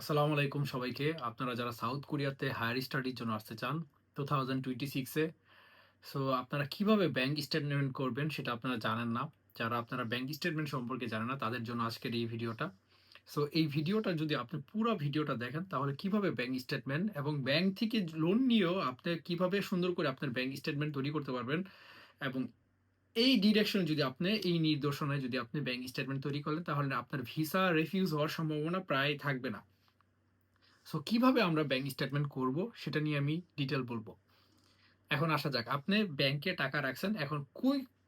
আসসালামু আলাইকুম সবাইকে। আপনারা যারা সাউথ কোরিয়াতে হায়ার স্টাডির জন্য আসতে চান 2026 এ। সো আপনারা কিভাবে ব্যাংক স্টেটমেন্ট করবেন সেটা আপনারা জানেন না। যারা আপনারা ব্যাংক স্টেটমেন্ট সম্পর্কে জানেন না তাদের জন্য আজকের এই ভিডিওটা। সো এই ভিডিওটা যদি আপনি পুরা ভিডিওটা দেখেন তাহলে কিভাবে ব্যাংক স্টেটমেন্ট এবং ব্যাংক থেকে লোন নিয়েও আপনি কিভাবে সুন্দর করে আপনার ব্যাংক স্টেটমেন্ট তৈরি করতে পারবেন এবং এই ডিরেকশন যদি আপনি এই নির্দেশনায় যদি আপনি ব্যাংক স্টেটমেন্ট তৈরি করেন তাহলে আপনার ভিসা রিফিউজ হওয়ার সম্ভাবনা প্রায় থাকবে না। সো কিভাবে আমরা ব্যাংক স্টেটমেন্ট করব সেটা নিয়ে আমি ডিটেল বলবো। এখন আসা যাক, আপনি ব্যাংকে টাকা রাখছেন, এখন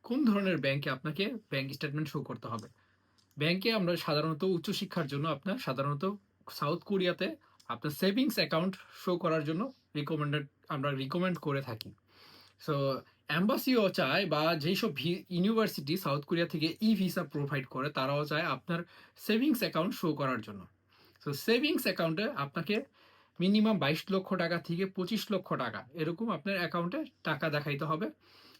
কোন ধরনের ব্যাংকে আপনাকে ব্যাংক স্টেটমেন্ট শো করতে হবে। ব্যাংকে আমরা সাধারণত উচ্চশিক্ষার জন্য আপনার সাধারণত সাউথ কোরিয়াতে আপনার সেভিংস অ্যাকাউন্ট শো করার জন্য আমরা রিকমেন্ড করে থাকি। সো এম্বাসিও চায় বা যেসব ইউনিভার্সিটি সাউথ কোরিয়া থেকে ই ভিসা প্রোভাইড করে তারাও চায় আপনার সেভিংস অ্যাকাউন্ট শো করার জন্য। সো সেভিংস অ্যাকাউন্টে আপনাকে মিনিমাম 22 লক্ষ টাকা থেকে 25 লক্ষ টাকা এরকম আপনার অ্যাকাউন্টে টাকা দেখাইতে হবে।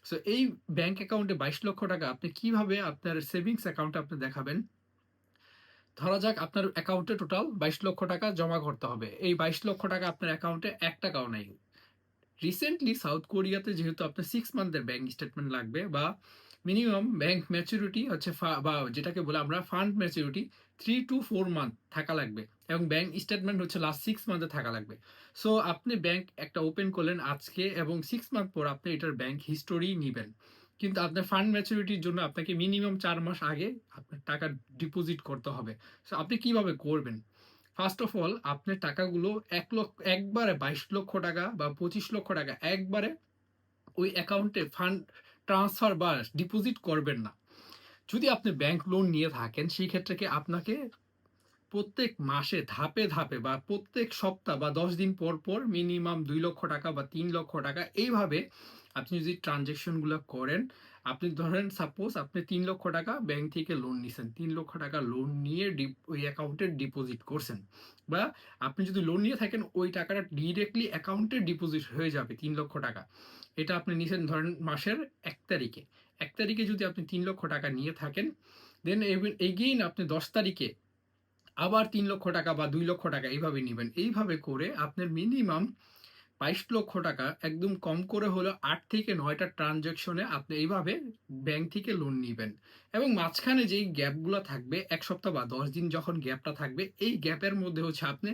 সো এই ব্যাংক অ্যাকাউন্টে 22 লক্ষ টাকা আপনি কিভাবে আপনার সেভিংস অ্যাকাউন্টে আপনি দেখাবেন। ধরা যাক আপনার অ্যাকাউন্টে টোটাল 22 লক্ষ টাকা জমা করতে হবে, এই 22 লক্ষ টাকা আপনার অ্যাকাউন্টে 1 টাকাও নেই। রিসেন্টলি সাউথ কোরিয়াতে যেহেতু আপনার 6 মান্থের ব্যাংক স্টেটমেন্ট লাগবে বা মিনিমাম ব্যাংক ম্যাচুরিটি হচ্ছে বা যেটাকে বলে আমরা ফান্ড ম্যাচুরিটি 3 to 4 মান্থ থাকা লাগবে এবং ব্যাংক স্টেটমেন্ট হচ্ছে লাস্ট 6 মান্থে থাকা লাগবে। সো আপনি ব্যাংক একটা ওপেন করলেন আজকে এবং 6 মান্থ পর আপনি এটার ব্যাংক হিস্টোরি নেবেন, কিন্তু আপনার ফান্ড ম্যাচুরিটির জন্য আপনাকে মিনিমাম 4 মাস আগে আপনার টাকা ডিপোজিট করতে হবে। সো আপনি কিভাবে করবেন? ফার্স্ট অফ অল আপনার টাকাগুলো একবারে 22 লক্ষ টাকা বা 25 লক্ষ টাকা একবারে ওই অ্যাকাউন্টে ফান্ড ট্রান্সফার বা ডিপোজিট করবেন না। যদি আপনি ব্যাংক লোন নিয়ে থাকেন সেই ক্ষেত্রে কি আপনাকে প্রত্যেক মাসে ধাপে ধাপে বা প্রত্যেক সপ্তাহ বা 10 দিন পর পর মিনিমাম 2 লক্ষ টাকা বা 3 লক্ষ টাকা এইভাবে আপনি যদি ট্রানজেকশনগুলো করেন। আপনি ধরেন সাপোজ আপনি 3 লক্ষ টাকা ব্যাংক থেকে লোন নিছেন, 3 লক্ষ টাকা লোন নিয়ে ওই অ্যাকাউন্টে ডিপোজিট করছেন, বা আপনি যদি লোন নিয়ে থাকেন ওই টাকাটা ডিরেক্টলি অ্যাকাউন্টে ডিপোজিট হয়ে যাবে 3 লক্ষ টাকা। এটা আপনি নিছেন ধরেন মাসের 1 তারিখে। 1 তারিখে যদি আপনি 3 লক্ষ টাকা নিয়ে থাকেন, দেন এগেইন আপনি 10 তারিখে আবার 3 লক্ষ টাকা বা 2 লক্ষ টাকা এইভাবে নেবেন। এইভাবে করে আপনার মিনিমাম 22 লক্ষ টাকা একদম কম করে হলো 8 থেকে 9টা ট্রানজ্যাকশনে আপনি এইভাবে ব্যাংক থেকে লোন নিবেন। এবং মাঝখানে যেই গ্যাপগুলো থাকবে 1 সপ্তাহ বা 10 দিন যখন গ্যাপটা থাকবে এই গ্যাপের মধ্যে হচ্ছে আপনি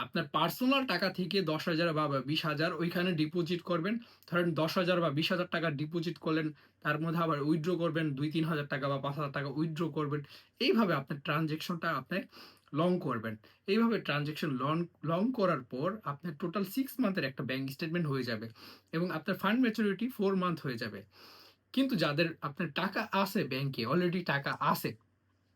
আপনার পার্সোনাল টাকা থেকে 10,000 বা 20,000 ওইখানে ডিপোজিট করবেন। ধরেন 10,000 বা 20,000 টাকা ডিপোজিট করলেন, তার মধ্যে আবার উইথড্র করবেন 2-3 হাজার টাকা বা 5,000 টাকা উইথড্র করবেন। এইভাবে আপনার ট্রানজেকশনটা আপনি লং করবেন। এইভাবে ট্রানজেকশন লং লং করার পর আপনার টোটাল 6 মান্থের একটা ব্যাংক স্টেটমেন্ট হয়ে যাবে এবং আপনার ফান্ড ম্যাচুরিটি 4 মান্থ হয়ে যাবে। কিন্তু যাদের আপনার টাকা আছে ব্যাংকে অলরেডি টাকা আছে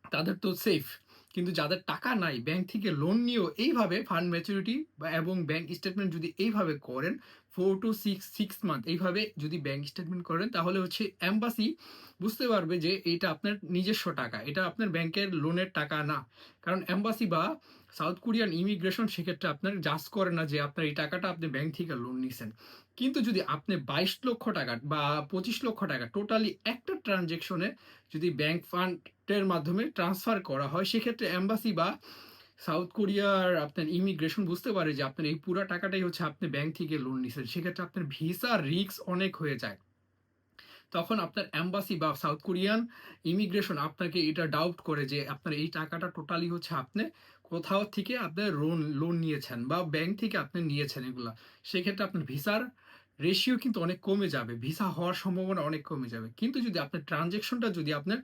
তাদের তো সেফ। কিন্তু যাদের টাকা নাই ব্যাংক থেকে লোন নিয়েও এইভাবে ফান্ড ম্যাচুরিটি এবং ব্যাংক স্টেটমেন্ট যদি এইভাবে করেন 4 to 6 মান্থ এইভাবে যদি ব্যাংক স্টেটমেন্ট করেন তাহলে হচ্ছে এম্বাসি বুঝতে পারবে যে এটা আপনার নিজস্ব টাকা, এটা আপনার ব্যাংকের লোনের টাকা না। কারণ এম্বাসি বা সাউথ কোরিয়ান ইমিগ্রেশন সেক্ষেত্রে আপনার জাজ করে না যে আপনার এই টাকাটা আপনি ব্যাংক থেকে লোন নিছেন। কিন্তু যদি আপনি 22 লক্ষ টাকা বা 25 লক্ষ টাকা টোটালি একটা ট্রানজেকশনে যদি ব্যাংক ফান্ডের মাধ্যমে ট্রান্সফার করা হয় সেক্ষেত্রে এম্বাসি বা সাউথ কোরিয়ার আপনার ইমিগ্রেশন বুঝতে পারে যে আপনার এই পুরো টাকাটাই হচ্ছে আপনি ব্যাংক থেকে লোন নিছেন, সেক্ষেত্রে আপনার ভিসা রিস্ক অনেক হয়ে যায়। তখন আপনার এম্বাসি বা সাউথ কোরিয়ান ইমিগ্রেশন আপনাকে এটা ডাউট করে যে আপনার এই টাকাটা টোটালি হচ্ছে আপনি কোথাও থেকে আপনার লোন লোন নিয়েছেন বা ব্যাংক থেকে আপনি নিয়েছেন এগুলা। সেক্ষেত্রে আপনার ভিসার রেশিও কিন্তু অনেক কমে যাবে, ভিসা হওয়ার সম্ভাবনা অনেক কমে যাবে। কিন্তু যদি আপনার ট্রানজেকশনটা যদি আপনার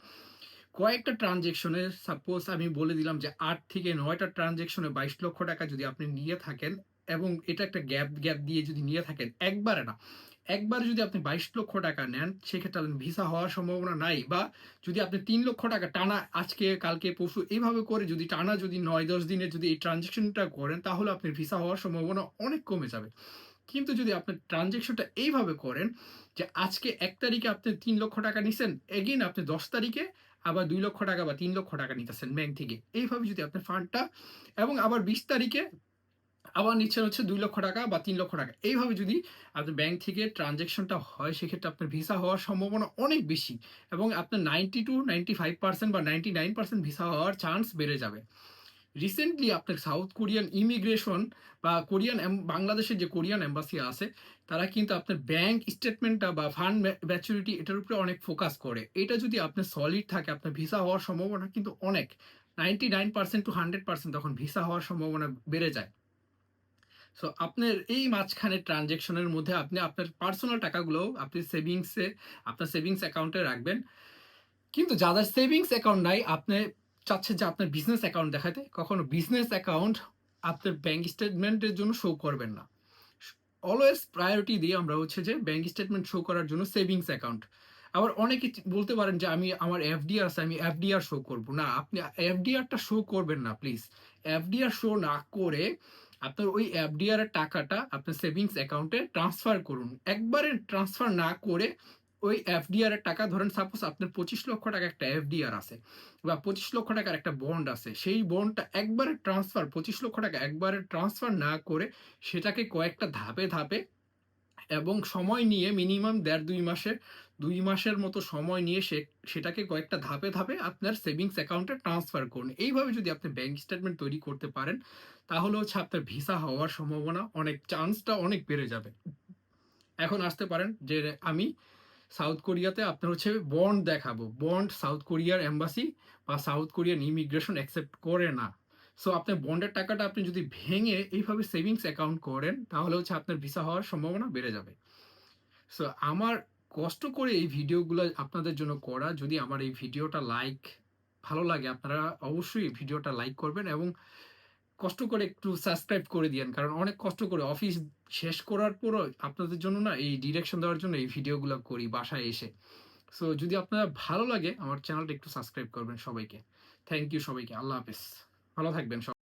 কয়েকটা ট্রানজেকশনে সাপোজ আমি বলে দিলাম যে 8 থেকে 9টা ট্রানজেকশনে 22 লক্ষ টাকা যদি আপনি নিয়ে থাকেন এবং এটা একটা গ্যাপ গ্যাপ দিয়ে যদি নিয়ে থাকেন, একবারে না, একবার যদি আপনি 22 লক্ষ টাকা নেন সেক্ষেত্রে আপনার ভিসা হওয়ার সম্ভাবনা নাই। বা যদি আপনি 3 লক্ষ টাকা টানা আজকে কালকে পরশু এইভাবে করে যদি টানা যদি 9-10 দিনে যদি এই ট্রানজেকশনটা করেন তাহলে আপনার ভিসা হওয়ার সম্ভাবনা অনেক কমে যাবে। কিন্তু যদি আপনার ট্রানজেকশনটা এইভাবে করেন যে আজকে 1 তারিখে আপনি 3 লক্ষ টাকা নিছেন, এগেইন আপনি 10 তারিখে আবার 2 লক্ষ টাকা বা 3 লক্ষ টাকা নিতেছেন ব্যাংক থেকে, এইভাবে যদি আপনার ফান্ডটা এবং আবার 20 তারিখে আবার নিচ্ছেন হচ্ছে 2 লক্ষ টাকা বা 3 লক্ষ টাকা, এইভাবে যদি আপনার ব্যাংক থেকে ট্রানজেকশনটা হয় সেক্ষেত্রে আপনার ভিসা হওয়ার সম্ভাবনা অনেক বেশি এবং আপনার 90 to 95% বা 99% ভিসা হওয়ার চান্স বেড়ে যাবে। রিসেন্টলি আপনার সাউথ কোরিয়ান ইমিগ্রেশন বা বাংলাদেশের যে কোরিয়ান এম্বাসি আছে, তারা কিন্তু আপনার ব্যাংক স্টেটমেন্টটা বা ফান্ড ম্যাচুরিটি এটার উপরে অনেক ফোকাস করে। এটা যদি আপনার সলিড থাকে, আপনার ভিসা হওয়ার সম্ভাবনা কিন্তু অনেক 99% টু 100% তখন ভিসা হওয়ার সম্ভাবনা বেড়ে যায়। সো আপনার এই মাঝখানে ট্রানজেকশনের মধ্যে আপনি আপনার পার্সোনাল টাকাগুলো আপনি আপনার সেভিংস অ্যাকাউন্টে রাখবেন। কিন্তু যাদের সেভিংস অ্যাকাউন্ট নাই, আপনি চাচ্ছেন যে আপনার বিজনেস অ্যাকাউন্ট দেখাতে, কখনো বিজনেস অ্যাকাউন্ট আপনার ব্যাংক স্টেটমেন্টের জন্য শো করবেন না। অলওয়েজ প্রায়োরিটি দিয়ে আমরা হচ্ছে যে ব্যাংক স্টেটমেন্ট শো করার জন্য সেভিংস অ্যাকাউন্ট। আবার অনেকে বলতে পারেন যে আমি আমার এফডিআর আছে, আমি এফডিআর শো করব না। আপনি এফডিআরটা শো করবেন না প্লিজ। এফডিআর শো না করে আপনার ওই এফডিআর এর টাকাটা আপনার সেভিংস অ্যাকাউন্টে ট্রান্সফার করুন। একবারে ট্রান্সফার না করে ওই এফডিআর এর টাকা, ধরেন সাপোজ আপনার 25 লক্ষ টাকা একটা এফডিআর আছে বা 25 লক্ষ টাকার একটা বন্ড আছে, সেই বন্ডটা একবারে ট্রান্সফার, 25 লক্ষ টাকা একবারে ট্রান্সফার না করে সেটাকে কয়েকটা ধাপে ধাপে এবং সময় নিয়ে মিনিমাম 1.5-2 মাসে 2 মাসের মতো সময় নিয়ে সেটাকে কয়েকটা ধাপে ধাপে আপনার সেভিংস অ্যাকাউন্টে ট্রান্সফার করুন। এইভাবে যদি আপনি ব্যাংক স্টেটমেন্ট তৈরি করতে পারেন, তাহলে হচ্ছে আপনার ভিসা হওয়ার সম্ভাবনা অনেক, চান্সটা অনেক বেড়ে যাবে। এখন আসতে পারেন যে আমি সাউথ কোরিয়াতে আপনার হচ্ছে বন্ড দেখাবো, বন্ড সাউথ কোরিয়ার এম্বাসি বা সাউথ কোরিয়ান ইমিগ্রেশন অ্যাকসেপ্ট করে না। সো আপনার বন্ডের টাকাটা আপনি যদি ভেঙে এইভাবে সেভিংস অ্যাকাউন্ট করেন, তাহলে হচ্ছে আপনার ভিসা হওয়ার সম্ভাবনা বেড়ে যাবে। সো আমার কষ্ট করে এই ভিডিওগুলো আপনাদের জন্য করা। যদি আমার এই ভিডিওটা ভালো লাগে, আপনারা অবশ্যই ভিডিওটা লাইক করবেন এবং কষ্ট করে একটু সাবস্ক্রাইব করে দিয়েন। কারণ অনেক কষ্ট করে অফিস শেষ করার পরও আপনাদের জন্য না এই ডিরেকশন দেওয়ার জন্য এই ভিডিওগুলো করি বাসায় এসে। সো যদি আপনার ভালো লাগে আমার চ্যানেলটা একটু সাবস্ক্রাইব করবেন সবাইকে। থ্যাংক ইউ সবাইকে। আল্লাহ হাফেজ। ভালো থাকবেন সবাই।